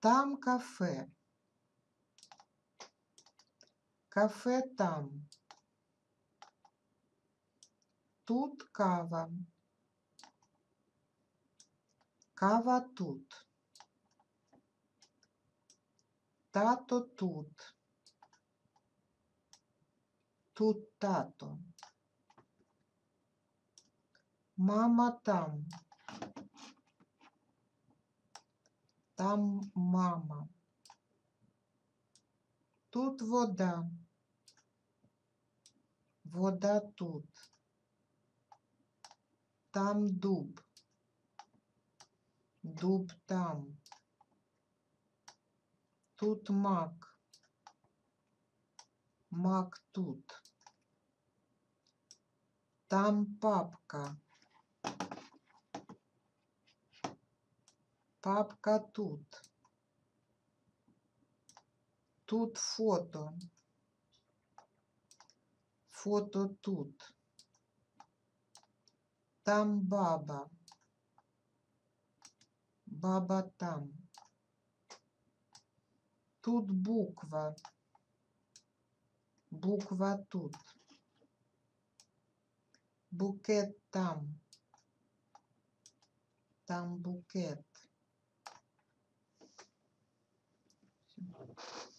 Там кафе. Кафе там. Тут кава. Кава тут. Тато тут. Тут тато. Мама там. Там мама. Тут вода. Вода тут. Там дуб. Дуб там. Тут мак. Мак тут. Там папка. Папка тут. Тут фото. Фото тут. Там баба. Баба там. Тут буква. Буква тут. Букет там. Там букет. Все.